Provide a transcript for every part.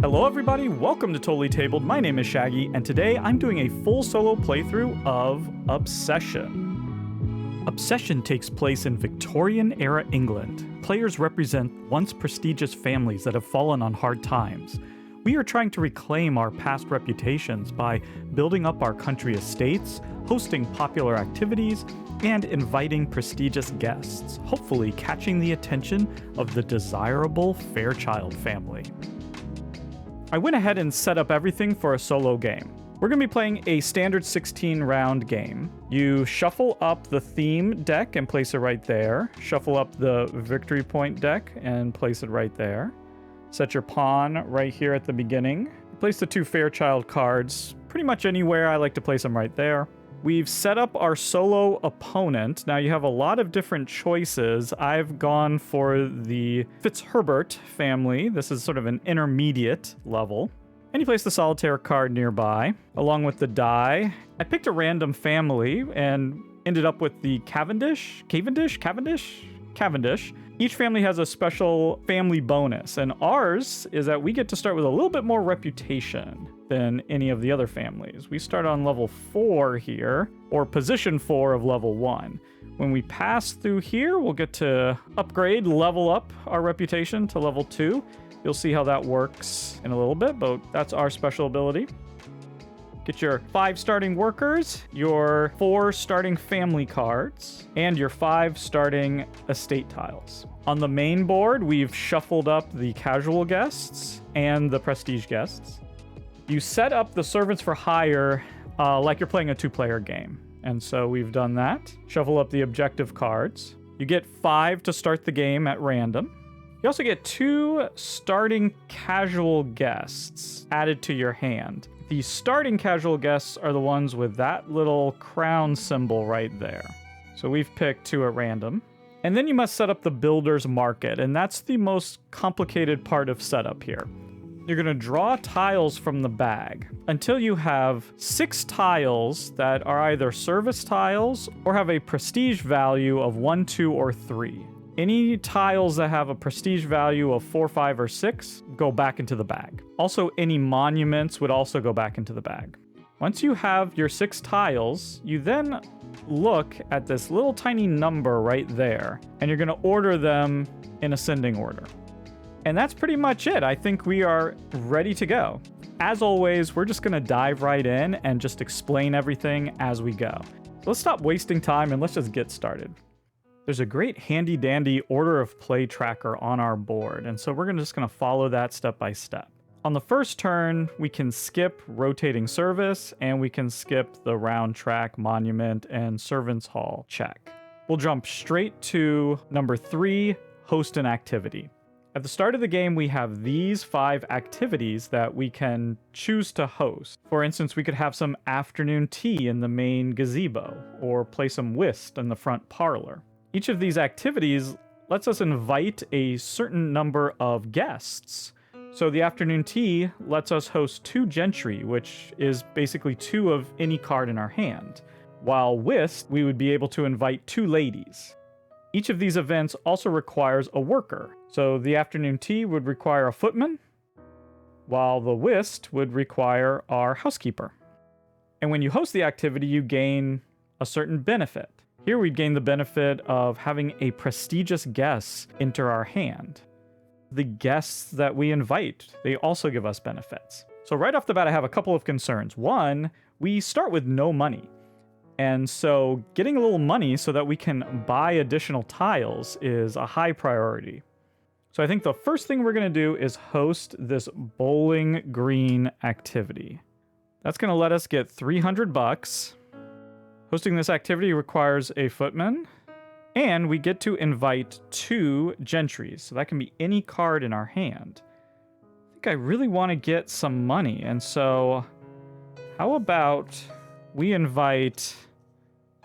Hello everybody, welcome to Totally Tabled. My name is Shaggy, and today I'm doing a full solo playthrough of Obsession. Obsession takes place in Victorian-era England. Players represent once prestigious families that have fallen on hard times. We are trying to reclaim our past reputations by building up our country estates, hosting popular activities, and inviting prestigious guests, hopefully catching the attention of the desirable Fairchild family. I went ahead and set up everything for a solo game. We're going to be playing a standard 16-round game. You shuffle up the theme deck and place it right there. Shuffle up the victory point deck and place it right there. Set your pawn right here at the beginning. Place the two Fairchild cards pretty much anywhere. I like to place them right there. We've set up our solo opponent. Now you have a lot of different choices. I've gone for the Fitzherbert family. This is sort of an intermediate level. And you place the solitaire card nearby, along with the die. I picked a random family and ended up with the Cavendish. Each family has a special family bonus, and ours is that we get to start with a little bit more reputation than any of the other families. We start on level 4 here, or position 4 of level 1. When we pass through here, we'll get to upgrade, level up our reputation to level 2. You'll see how that works in a little bit, but that's our special ability. Get your 5 starting workers, your 4 starting family cards, and your 5 starting estate tiles. On the main board, we've shuffled up the casual guests and the prestige guests. You set up the servants for hire like you're playing a 2-player game. And so we've done that. Shuffle up the objective cards. You get 5 to start the game at random. You also get 2 starting casual guests added to your hand. The starting casual guests are the ones with that little crown symbol right there. So we've picked 2 at random. And then you must set up the builder's market, and that's the most complicated part of setup here. You're going to draw tiles from the bag until you have 6 tiles that are either service tiles or have a prestige value of 1, 2, or 3. Any tiles that have a prestige value of 4, 5, or 6 go back into the bag. Also, any monuments would also go back into the bag. Once you have your 6 tiles, you then look at this little tiny number right there, and you're going to order them in ascending order. And that's pretty much it. I think we are ready to go. As always, we're just going to dive right in and just explain everything as we go. So let's stop wasting time and let's just get started. There's a great handy-dandy order of play tracker on our board, and so we're just going to follow that step by step. On the first turn, we can skip rotating service, and we can skip the round track, monument, and servants hall check. We'll jump straight to number 3, host an activity. At the start of the game, we have these 5 activities that we can choose to host. For instance, we could have some afternoon tea in the main gazebo, or play some whist in the front parlor. Each of these activities lets us invite a certain number of guests. So the afternoon tea lets us host 2 gentry, which is basically 2 of any card in our hand. While whist, we would be able to invite 2 ladies. Each of these events also requires a worker. So the afternoon tea would require a footman, while the whist would require our housekeeper. And when you host the activity, you gain a certain benefit. Here we gain the benefit of having a prestigious guest enter our hand. The guests that we invite, they also give us benefits. So right off the bat, I have a couple of concerns. One, we start with no money. And so getting a little money so that we can buy additional tiles is a high priority. So I think the first thing we're going to do is host this bowling green activity. That's going to let us get $300. Hosting this activity requires a footman, and we get to invite 2 gentries. So that can be any card in our hand. I think I really want to get some money, and so how about we invite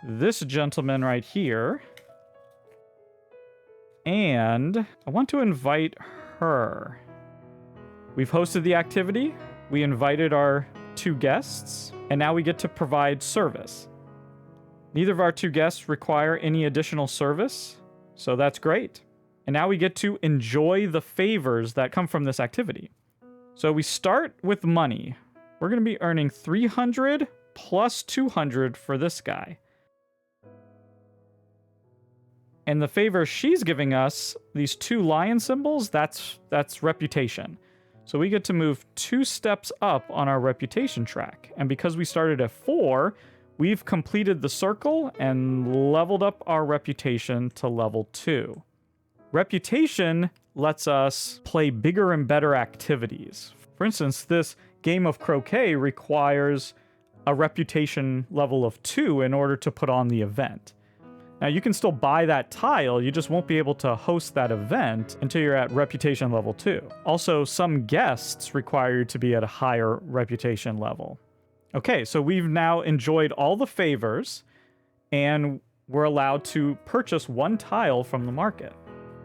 this gentleman right here, and I want to invite her. We've hosted the activity, we invited our 2 guests, and now we get to provide service. Neither of our 2 guests require any additional service, so that's great. And now we get to enjoy the favors that come from this activity. So we start with money. We're going to be earning 300 plus 200 for this guy. And the favor she's giving us, these 2 lion symbols, that's reputation. So we get to move 2 steps up on our reputation track. And because we started at 4, we've completed the circle and leveled up our reputation to level 2. Reputation lets us play bigger and better activities. For instance, this game of croquet requires a reputation level of 2 in order to put on the event. Now, you can still buy that tile, you just won't be able to host that event until you're at reputation level 2. Also, some guests require you to be at a higher reputation level. Okay, so we've now enjoyed all the favors, and we're allowed to purchase 1 tile from the market.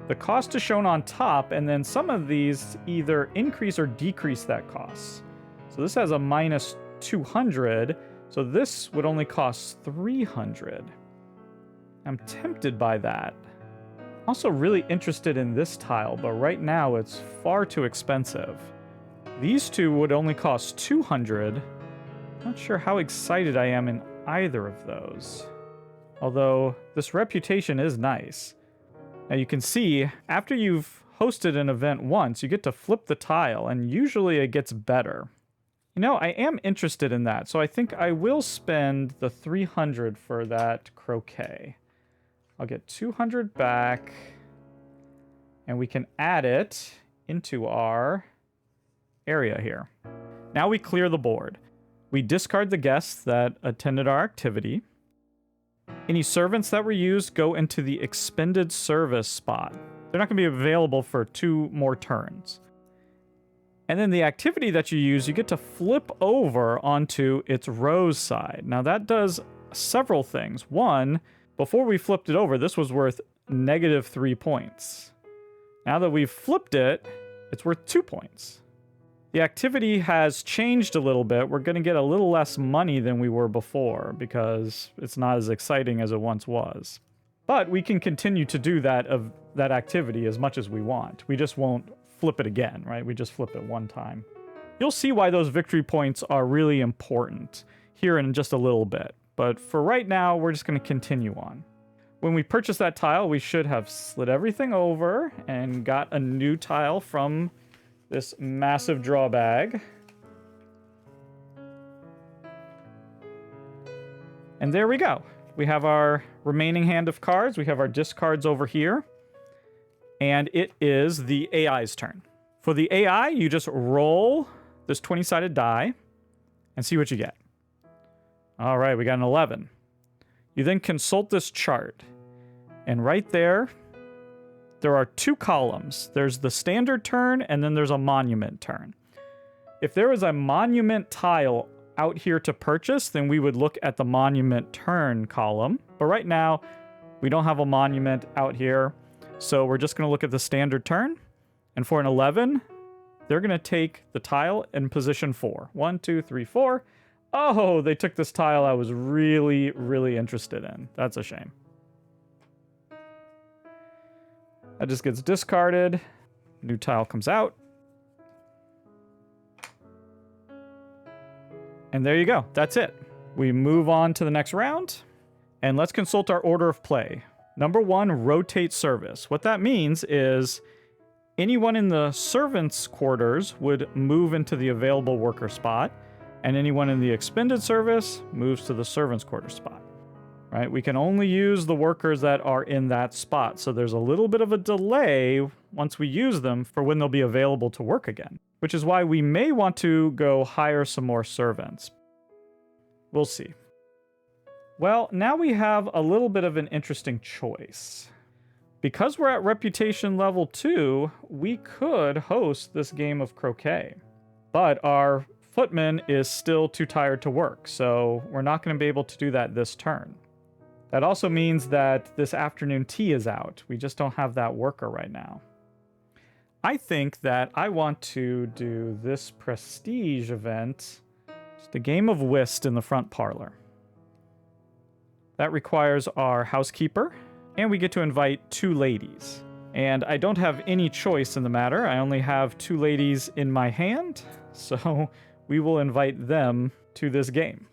The cost is shown on top, and then some of these either increase or decrease that cost. So this has a minus 200, so this would only cost 300. I'm tempted by that. Also really interested in this tile, but right now it's far too expensive. These 2 would only cost 200. Not sure how excited I am in either of those. Although this reputation is nice. Now you can see, after you've hosted an event once, you get to flip the tile, and usually it gets better. You know, I am interested in that, so I think I will spend the 300 for that croquet. I'll get 200 back, and we can add it into our area here. Now we clear the board. We discard the guests that attended our activity. Any servants that were used go into the expended service spot. They're not going to be available for 2 more turns. And then the activity that you use, you get to flip over onto its rose side. Now that does several things. One, before we flipped it over, this was worth negative 3 points. Now that we've flipped it, it's worth 2 points. The activity has changed a little bit. We're going to get a little less money than we were before because it's not as exciting as it once was. But we can continue to do that activity as much as we want. We just won't flip it again, right? We just flip it 1 time. You'll see why those victory points are really important here in just a little bit. But for right now, we're just going to continue on. When we purchase that tile, we should have slid everything over and got a new tile from this massive draw bag. And there we go. We have our remaining hand of cards. We have our discards over here. And it is the AI's turn. For the AI, you just roll this 20-sided die and see what you get. All right, we got an 11. You then consult this chart. And right there are 2 columns. There's the standard turn, and then there's a monument turn. If there was a monument tile out here to purchase, then we would look at the monument turn column. But right now, we don't have a monument out here. So we're just going to look at the standard turn. And for an 11, they're going to take the tile in position 4. 1, 2, 3, 4. Oh, they took this tile I was really, really interested in. That's a shame. That just gets discarded. New tile comes out. And there you go. That's it. We move on to the next round. And let's consult our order of play. Number 1, rotate service. What that means is anyone in the servants' quarters would move into the available worker spot, and anyone in the expended service moves to the servants' quarter spot. Right? We can only use the workers that are in that spot, so there's a little bit of a delay once we use them for when they'll be available to work again, which is why we may want to go hire some more servants. We'll see. Well, now we have a little bit of an interesting choice. Because we're at reputation level 2, we could host this game of croquet. But our footman is still too tired to work, so we're not going to be able to do that this turn. That also means that this afternoon tea is out. We just don't have that worker right now. I think that I want to do this prestige event, just a game of whist in the front parlor. That requires our housekeeper, and we get to invite 2 ladies. And I don't have any choice in the matter. I only have 2 ladies in my hand, so we will invite them to this game.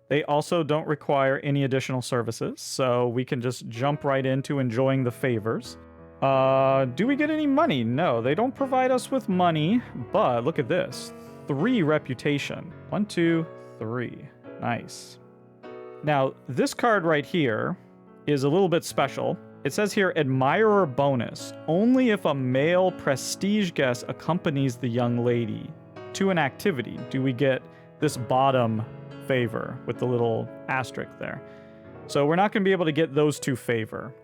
They also don't require any additional services, so we can just jump right into enjoying the favors. Do we get any money? No, they don't provide us with money, but look at this. 3 reputation. 1, 2, 3. Nice. Now, this card right here is a little bit special. It says here, admirer bonus. Only if a male prestige guest accompanies the young lady to an activity do we get this bottom favor with the little asterisk there. So we're not going to be able to get those 2 favor.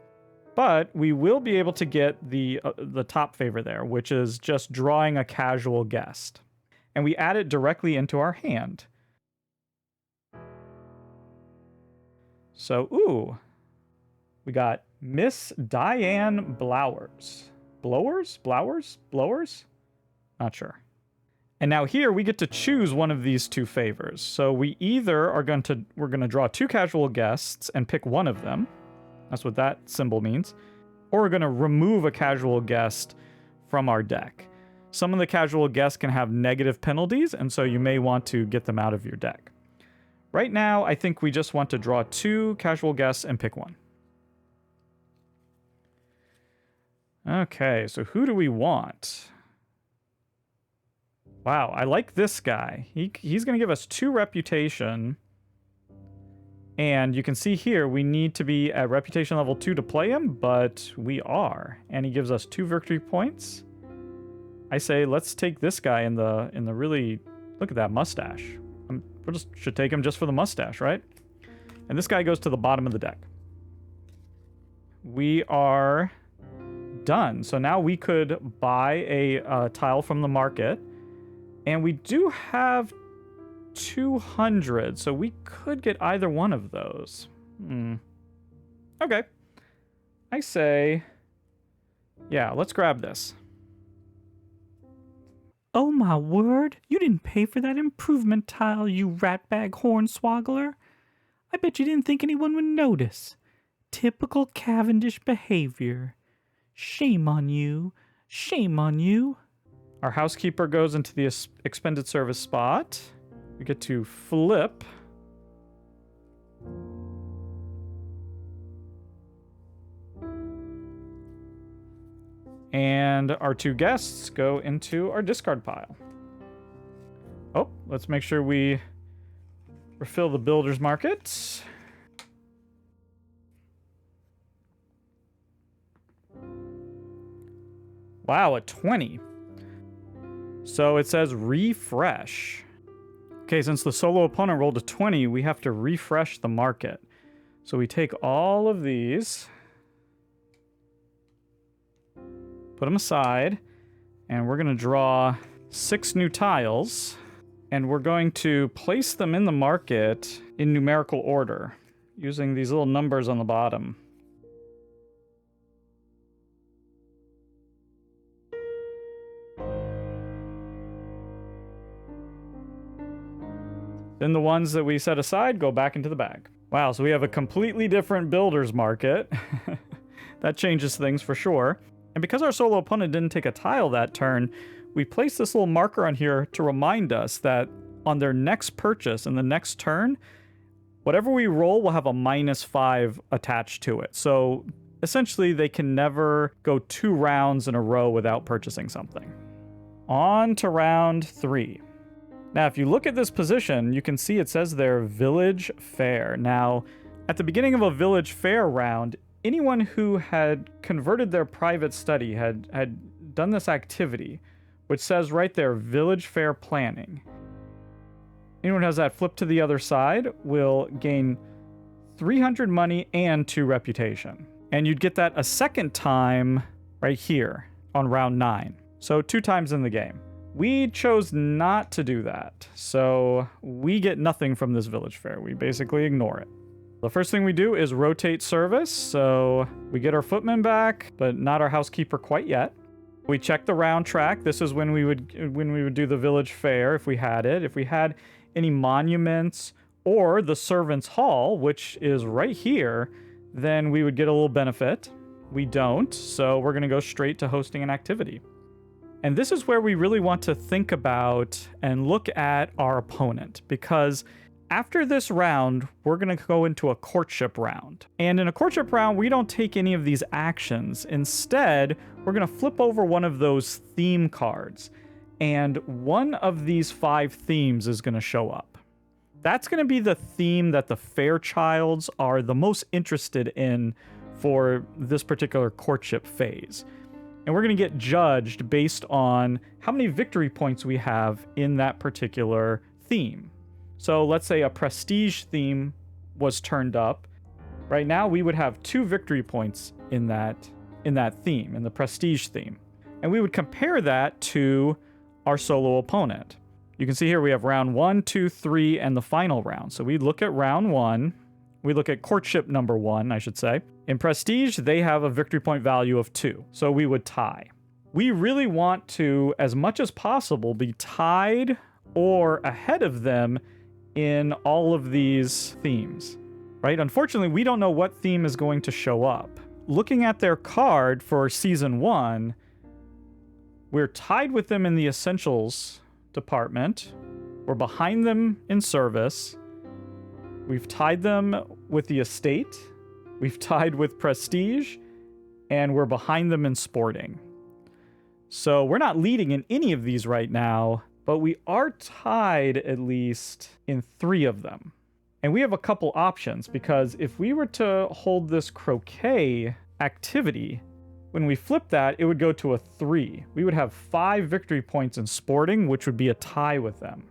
But we will be able to get the top favor there, which is just drawing a casual guest. And we add it directly into our hand. So, ooh, we got Miss Diane Blowers. Blowers? Not sure. And now here we get to choose one of these 2 favors. So we either we're going to draw 2 casual guests and pick one of them. That's what that symbol means. Or we're going to remove a casual guest from our deck. Some of the casual guests can have negative penalties, and so you may want to get them out of your deck. Right now, I think we just want to draw 2 casual guests and pick one. Okay, so who do we want? Wow, I like this guy. He's going to give us 2 reputation. And you can see here, we need to be at reputation level 2 to play him, but we are. And he gives us 2 victory points. I say, let's take this guy in the really, look at that mustache. We just should take him just for the mustache, right? And this guy goes to the bottom of the deck. We are done. So now we could buy a tile from the market. And we do have 200, so we could get either one of those. Okay. I say, yeah, let's grab this. Oh my word, you didn't pay for that improvement tile, you ratbag hornswoggler. I bet you didn't think anyone would notice. Typical Cavendish behavior. Shame on you. Shame on you. Our housekeeper goes into the expended service spot. We get to flip. And our 2 guests go into our discard pile. Oh, let's make sure we refill the builder's market. Wow, a 20. So it says refresh. Okay, since the solo opponent rolled a 20, we have to refresh the market. So we take all of these, put them aside, and we're going to draw 6 new tiles, and we're going to place them in the market in numerical order, using these little numbers on the bottom. Then the ones that we set aside go back into the bag. Wow, so we have a completely different builder's market. That changes things for sure. And because our solo opponent didn't take a tile that turn, we placed this little marker on here to remind us that on their next purchase in the next turn, whatever we roll will have a -5 attached to it. So essentially, they can never go 2 rounds in a row without purchasing something. On to round 3. Now, if you look at this position, you can see it says there, Village Fair. Now, at the beginning of a Village Fair round, anyone who had converted their private study had done this activity, which says right there, Village Fair Planning. Anyone who has that flipped to the other side will gain 300 money and 2 reputation. And you'd get that a second time right here on round 9. So 2 times in the game. We chose not to do that, so we get nothing from this village fair. We basically ignore it. The first thing we do is rotate service, so we get our footman back, but not our housekeeper quite yet. We check the round track. This is when we would do the village fair if we had it. If we had any monuments or the servants' hall, which is right here, then we would get a little benefit. We don't, so we're going to go straight to hosting an activity. And this is where we really want to think about and look at our opponent, because after this round, we're going to go into a courtship round. And in a courtship round, we don't take any of these actions. Instead, we're going to flip over one of those theme cards, and one of these 5 themes is going to show up. That's going to be the theme that the Fairchilds are the most interested in for this particular courtship phase. And we're going to get judged based on how many victory points we have in that particular theme. So let's say a prestige theme was turned up. Right now we would have 2 victory points in that theme, in the prestige theme. And we would compare that to our solo opponent. You can see here we have round 1, 2, 3, and the final round. So we look at round 1. We look at courtship number 1, I should say. In prestige, they have a victory point value of 2. So we would tie. We really want to, as much as possible, be tied or ahead of them in all of these themes, right? Unfortunately, we don't know what theme is going to show up. Looking at their card for season 1, we're tied with them in the essentials department. We're behind them in service. We've tied them with the estate. We've tied with prestige. And we're behind them in sporting. So we're not leading in any of these right now, but we are tied at least in 3 of them. And we have a couple options, because if we were to hold this croquet activity, when we flip that, it would go to a 3. We would have 5 victory points in sporting, which would be a tie with them.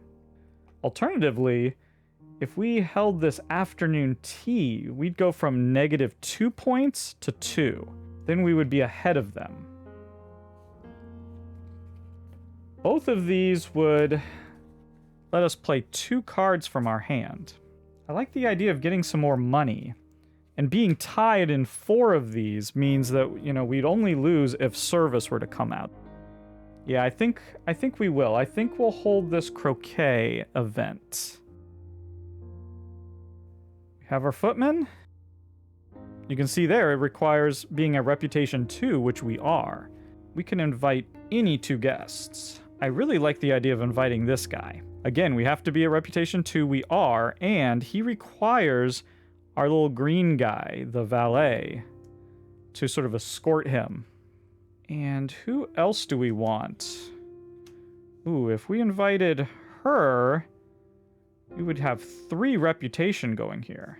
Alternatively, if we held this afternoon tea, we'd go from -2 points to 2. Then we would be ahead of them. Both of these would let us play 2 cards from our hand. I like the idea of getting some more money. And being tied in 4 of these means that, we'd only lose if service were to come out. Yeah, I think we will. I think we'll hold this croquet event. We have our footmen. You can see there it requires being a reputation 2, which we are. We can invite any 2 guests. I really like the idea of inviting this guy. Again, we have to be a reputation 2, we are, and he requires our little green guy, the valet, to sort of escort him. And who else do we want? Ooh, if we invited her, we would have 3 reputation going here.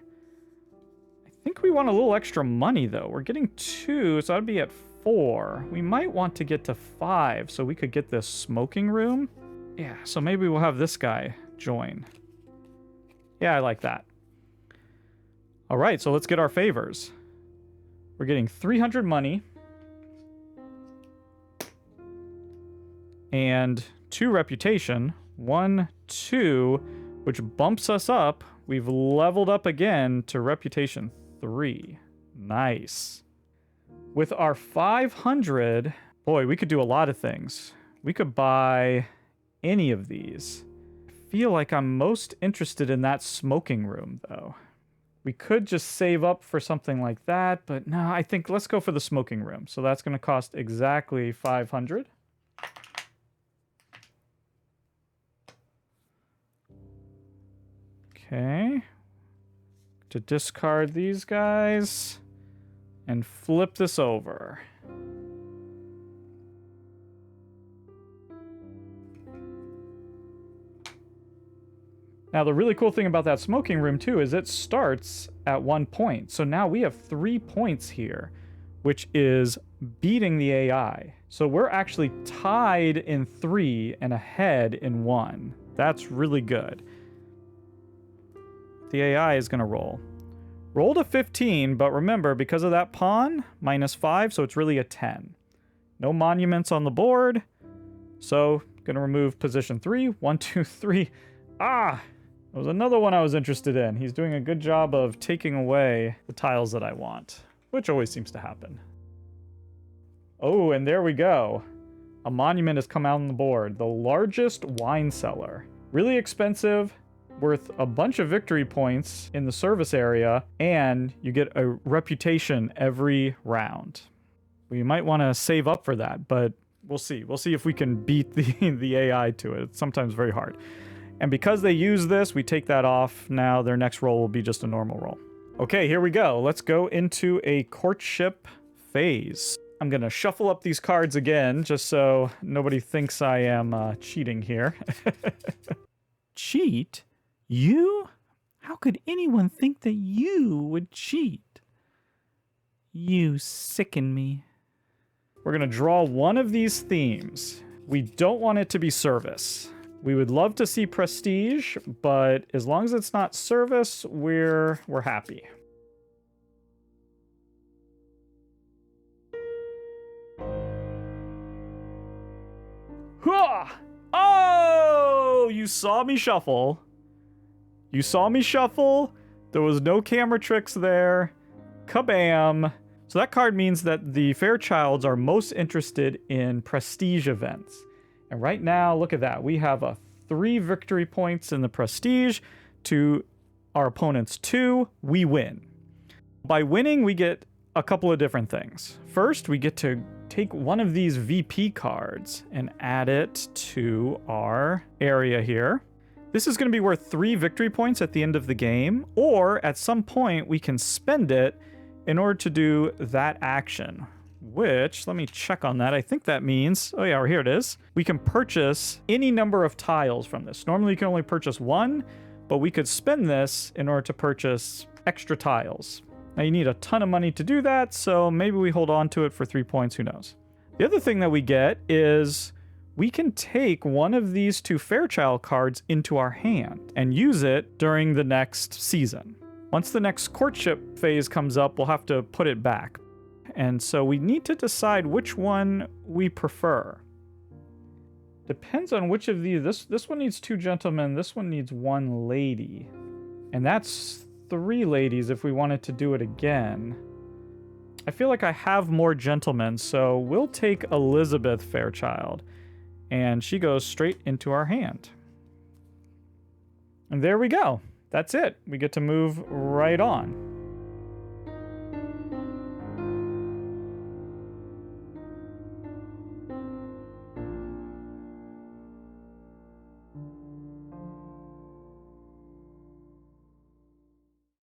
I think we want a little extra money, though. We're getting 2, so I'd be at 4. We might want to get to 5 so we could get this smoking room. Yeah, so maybe we'll have this guy join. Yeah, I like that. All right, so let's get our favors. We're getting 300 money. And 2 reputation. 1, 2, which bumps us up. We've leveled up again to reputation 3. Nice. With our 500, boy, we could do a lot of things. We could buy any of these. I feel like I'm most interested in that smoking room, though. We could just save up for something like that, but no, I think let's go for the smoking room. So that's going to cost exactly 500. Okay. To discard these guys and flip this over. Now, the really cool thing about that smoking room, too, is it starts at 1 point. So now we have 3 points here, which is beating the AI. So we're actually tied in 3 and ahead in 1. That's really good. The AI is going to roll. Rolled a 15, but remember, because of that pawn, -5, so it's really a 10. No monuments on the board. So, going to remove position 3. 1, 2, 3. Ah! That was another one I was interested in. He's doing a good job of taking away the tiles that I want, which always seems to happen. Oh, and there we go. A monument has come out on the board. The largest wine cellar. Really expensive, worth a bunch of victory points in the service area, and you get a reputation every round. We might want to save up for that, but we'll see. We'll see if we can beat the AI to it. It's sometimes very hard. And because they use this, we take that off. Now their next roll will be just a normal roll. Okay, here we go. Let's go into a courtship phase. I'm going to shuffle up these cards again, just so nobody thinks I am cheating here. Cheat? You? How could anyone think that you would cheat? You sicken me. We're going to draw one of these themes. We don't want it to be service. We would love to see prestige, but as long as it's not service, we're happy. Oh, you saw me shuffle. You saw me shuffle. There was no camera tricks there. Kabam. So that card means that the Fairchilds are most interested in prestige events. And right now, look at that. We have 3 victory points in the prestige to our opponent's 2. We win. By winning, we get a couple of different things. First, we get to take one of these VP cards and add it to our area here. This is going to be worth 3 victory points at the end of the game, or at some point we can spend it in order to do that action, which, let me check on that. I think that means, oh yeah, here it is. We can purchase any number of tiles from this. Normally you can only purchase 1, but we could spend this in order to purchase extra tiles. Now you need a ton of money to do that, so maybe we hold on to it for 3 points, who knows. The other thing that we get is we can take one of these 2 Fairchild cards into our hand and use it during the next season. Once the next courtship phase comes up, we'll have to put it back. And so we need to decide which one we prefer. Depends on which of these. This one needs 2 gentlemen, this one needs 1 lady. And that's 3 ladies if we wanted to do it again. I feel like I have more gentlemen, so we'll take Elizabeth Fairchild. And she goes straight into our hand. And there we go. That's it. We get to move right on.